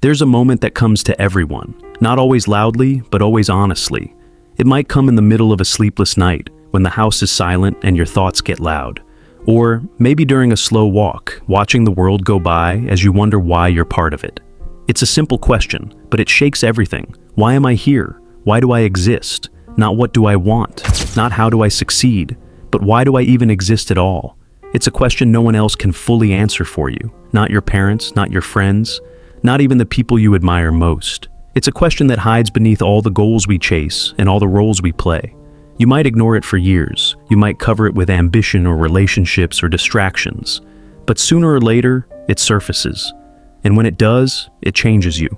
There's a moment that comes to everyone, not always loudly, but always honestly. It might come in the middle of a sleepless night, when the house is silent and your thoughts get loud. Or maybe during a slow walk, watching the world go by as you wonder why you're part of it. It's a simple question, but it shakes everything. Why am I here? Why do I exist? Not what do I want? Not how do I succeed? But why do I even exist at all? It's a question no one else can fully answer for you. Not your parents, not your friends, not even the people you admire most. It's a question that hides beneath all the goals we chase and all the roles we play. You might ignore it for years. You might cover it with ambition or relationships or distractions. But sooner or later, it surfaces. And when it does, it changes you.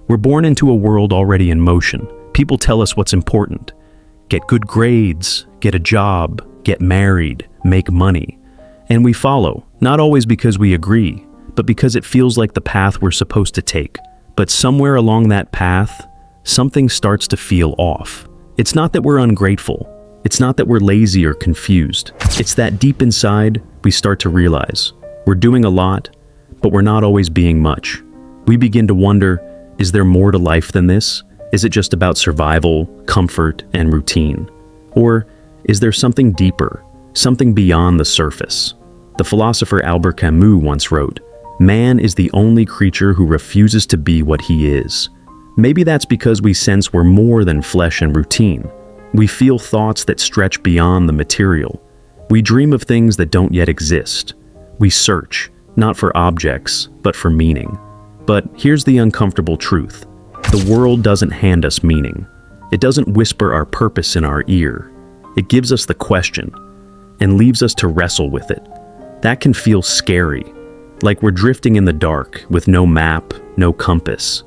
We're born into a world already in motion. People tell us what's important. Get good grades, get a job, get married, make money. And we follow, not always because we agree, but because it feels like the path we're supposed to take. But somewhere along that path, something starts to feel off. It's not that we're ungrateful. It's not that we're lazy or confused. It's that deep inside, we start to realize we're doing a lot, but we're not always being much. We begin to wonder, is there more to life than this? Is it just about survival, comfort, and routine? Or is there something deeper, something beyond the surface? The philosopher Albert Camus once wrote, "Man is the only creature who refuses to be what he is." Maybe that's because we sense we're more than flesh and routine. We feel thoughts that stretch beyond the material. We dream of things that don't yet exist. We search, not for objects, but for meaning. But here's the uncomfortable truth. The world doesn't hand us meaning. It doesn't whisper our purpose in our ear. It gives us the question and leaves us to wrestle with it. That can feel scary, like we're drifting in the dark with no map, no compass.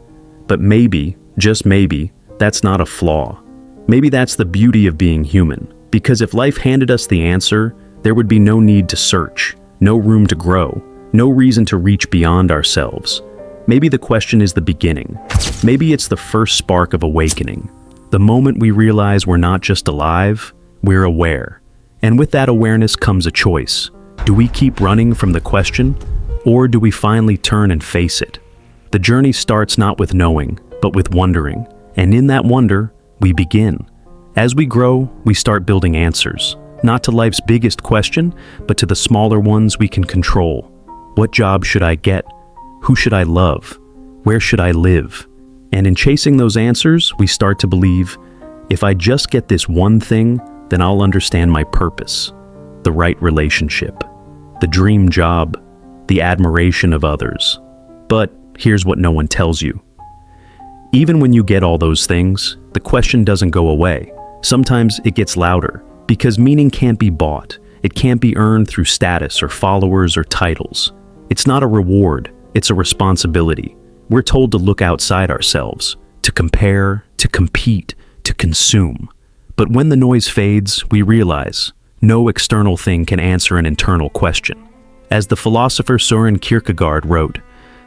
But maybe, just maybe, that's not a flaw. Maybe that's the beauty of being human, because if life handed us the answer, there would be no need to search, no room to grow, no reason to reach beyond ourselves. Maybe the question is the beginning. Maybe it's the first spark of awakening. The moment we realize we're not just alive, we're aware. And with that awareness comes a choice. Do we keep running from the question, or do we finally turn and face it? The journey starts not with knowing, but with wondering. And in that wonder, we begin. As we grow, we start building answers. Not to life's biggest question, but to the smaller ones we can control. What job should I get? Who should I love? Where should I live? And in chasing those answers, we start to believe, if I just get this one thing, then I'll understand my purpose. The right relationship, the dream job, the admiration of others. But here's what no one tells you. Even when you get all those things, the question doesn't go away. Sometimes it gets louder, because meaning can't be bought. It can't be earned through status or followers or titles. It's not a reward, it's a responsibility. We're told to look outside ourselves, to compare, to compete, to consume. But when the noise fades, we realize no external thing can answer an internal question. As the philosopher Søren Kierkegaard wrote,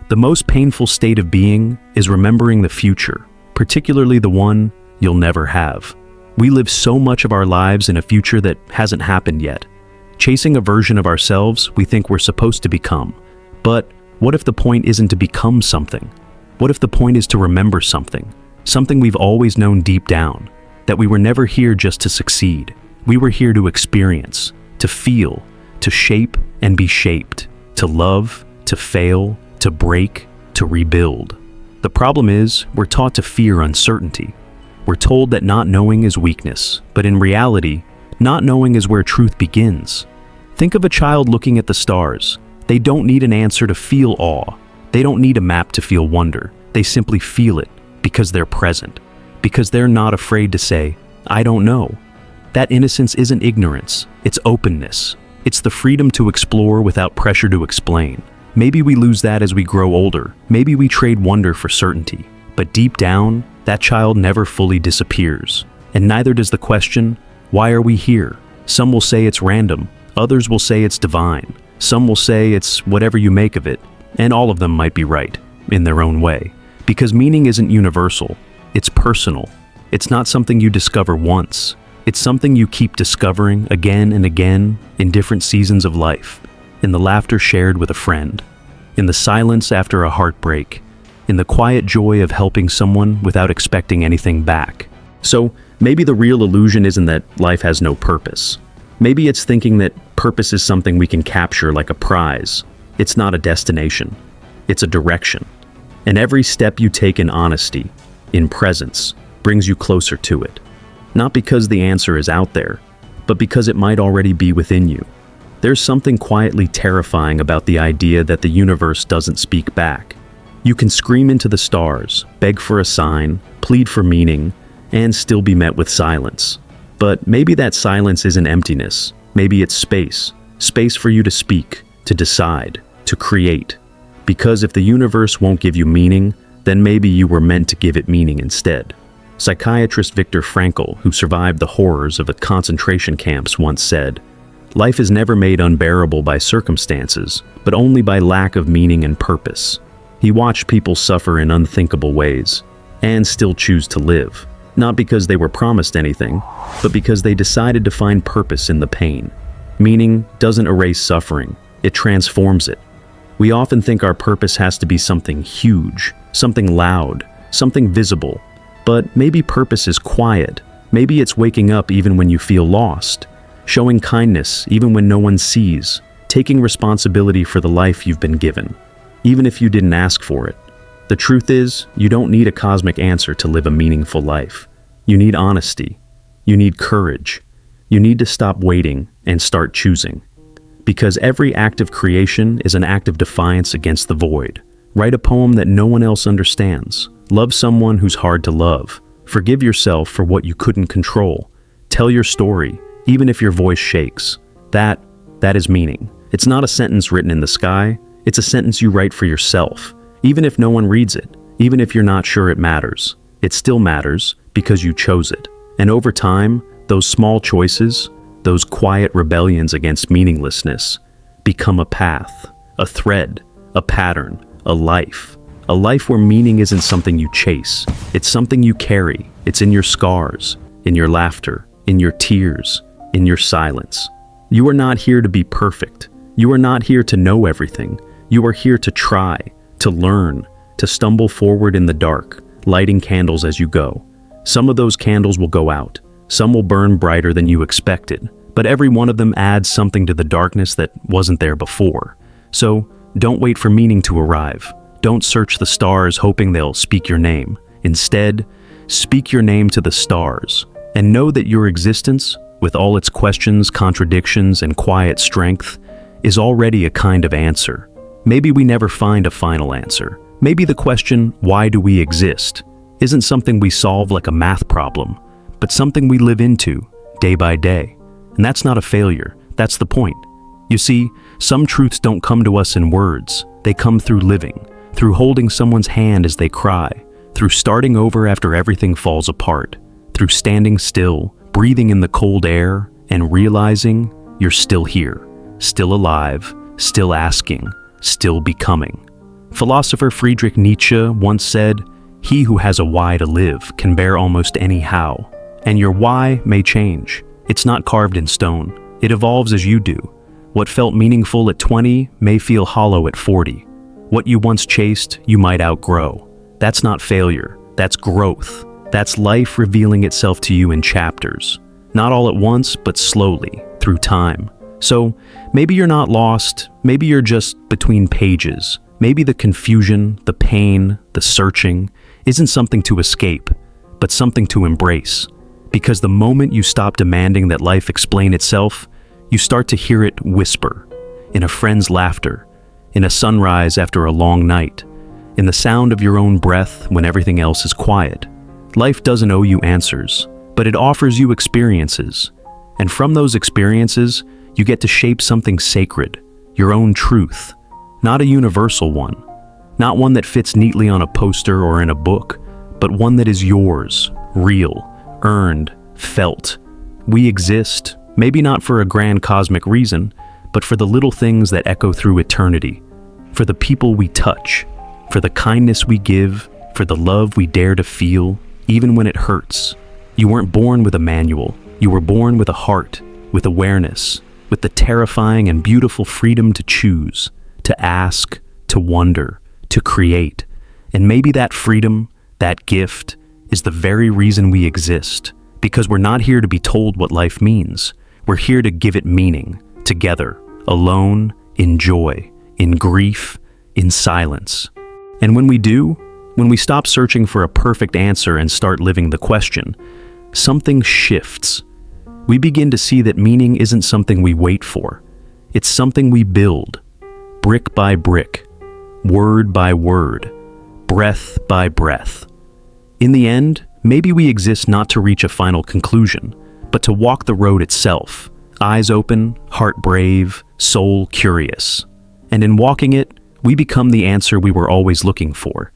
"The most painful state of being is remembering the future, particularly the one you'll never have." We live so much of our lives in a future that hasn't happened yet, chasing a version of ourselves we think we're supposed to become. But what if the point isn't to become something? What if the point is to remember something? Something we've always known deep down, that we were never here just to succeed. We were here to experience, to feel, to shape and be shaped, to love, to fail, to break, to rebuild. The problem is, we're taught to fear uncertainty. We're told that not knowing is weakness, but in reality, not knowing is where truth begins. Think of a child looking at the stars. They don't need an answer to feel awe. They don't need a map to feel wonder. They simply feel it because they're present, because they're not afraid to say, "I don't know." That innocence isn't ignorance, it's openness. It's the freedom to explore without pressure to explain. Maybe we lose that as we grow older. Maybe we trade wonder for certainty. But deep down, that child never fully disappears. And neither does the question, why are we here? Some will say it's random. Others will say it's divine. Some will say it's whatever you make of it. And all of them might be right, in their own way. Because meaning isn't universal. It's personal. It's not something you discover once. It's something you keep discovering again and again in different seasons of life. In the laughter shared with a friend, in the silence after a heartbreak, in the quiet joy of helping someone without expecting anything back. So maybe the real illusion isn't that life has no purpose. Maybe it's thinking that purpose is something we can capture like a prize. It's not a destination. It's a direction. And every step you take in honesty, in presence, brings you closer to it. Not because the answer is out there, but because it might already be within you. There's something quietly terrifying about the idea that the universe doesn't speak back. You can scream into the stars, beg for a sign, plead for meaning, and still be met with silence. But maybe that silence isn't emptiness. Maybe it's space. Space for you to speak, to decide, to create. Because if the universe won't give you meaning, then maybe you were meant to give it meaning instead. Psychiatrist Viktor Frankl, who survived the horrors of the concentration camps, once said, "Life is never made unbearable by circumstances, but only by lack of meaning and purpose." He watched people suffer in unthinkable ways, and still choose to live. Not because they were promised anything, but because they decided to find purpose in the pain. Meaning doesn't erase suffering, it transforms it. We often think our purpose has to be something huge, something loud, something visible. But maybe purpose is quiet. Maybe it's waking up even when you feel lost, showing kindness even when no one sees, taking responsibility for the life you've been given, even if you didn't ask for it. The truth is, you don't need a cosmic answer to live a meaningful life. You need honesty. You need courage. You need to stop waiting and start choosing. Because every act of creation is an act of defiance against the void. Write a poem that no one else understands. Love someone who's hard to love. Forgive yourself for what you couldn't control. Tell your story, even if your voice shakes. That is meaning. It's not a sentence written in the sky. It's a sentence you write for yourself. Even if no one reads it, even if you're not sure it matters, it still matters because you chose it. And over time, those small choices, those quiet rebellions against meaninglessness, become a path, a thread, a pattern, a life. A life where meaning isn't something you chase. It's something you carry. It's in your scars, in your laughter, in your tears, in your silence. You are not here to be perfect. You are not here to know everything. You are here to try, to learn, to stumble forward in the dark, lighting candles as you go. Some of those candles will go out. Some will burn brighter than you expected. But every one of them adds something to the darkness that wasn't there before. So don't wait for meaning to arrive. Don't search the stars hoping they'll speak your name. Instead, speak your name to the stars, and know that your existence, with all its questions, contradictions, and quiet strength, is already a kind of answer. Maybe we never find a final answer. Maybe the question, why do we exist, isn't something we solve like a math problem, but something we live into, day by day. And that's not a failure, that's the point. You see, some truths don't come to us in words, they come through living. Through holding someone's hand as they cry, through starting over after everything falls apart, through standing still, breathing in the cold air, and realizing you're still here, still alive, still asking, still becoming. Philosopher Friedrich Nietzsche once said, "He who has a why to live can bear almost any how." And your why may change. It's not carved in stone. It evolves as you do. What felt meaningful at 20 may feel hollow at 40. What you once chased, you might outgrow. That's not failure, that's growth. That's life revealing itself to you in chapters. Not all at once, but slowly, through time. So, maybe you're not lost, maybe you're just between pages. Maybe the confusion, the pain, the searching, isn't something to escape, but something to embrace. Because the moment you stop demanding that life explain itself, you start to hear it whisper, in a friend's laughter, in a sunrise after a long night, in the sound of your own breath when everything else is quiet. Life doesn't owe you answers, but it offers you experiences. And from those experiences, you get to shape something sacred, your own truth. Not a universal one, not one that fits neatly on a poster or in a book, but one that is yours, real, earned, felt. We exist, maybe not for a grand cosmic reason, but for the little things that echo through eternity, for the people we touch, for the kindness we give, for the love we dare to feel, even when it hurts. You weren't born with a manual. You were born with a heart, with awareness, with the terrifying and beautiful freedom to choose, to ask, to wonder, to create. And maybe that freedom, that gift, is the very reason we exist. Because we're not here to be told what life means. We're here to give it meaning, together, alone, in joy, in grief, in silence. And when we do, when we stop searching for a perfect answer and start living the question, something shifts. We begin to see that meaning isn't something we wait for. It's something we build, brick by brick, word by word, breath by breath. In the end, maybe we exist not to reach a final conclusion, but to walk the road itself, eyes open, heart brave, soul curious. And in walking it, we become the answer we were always looking for,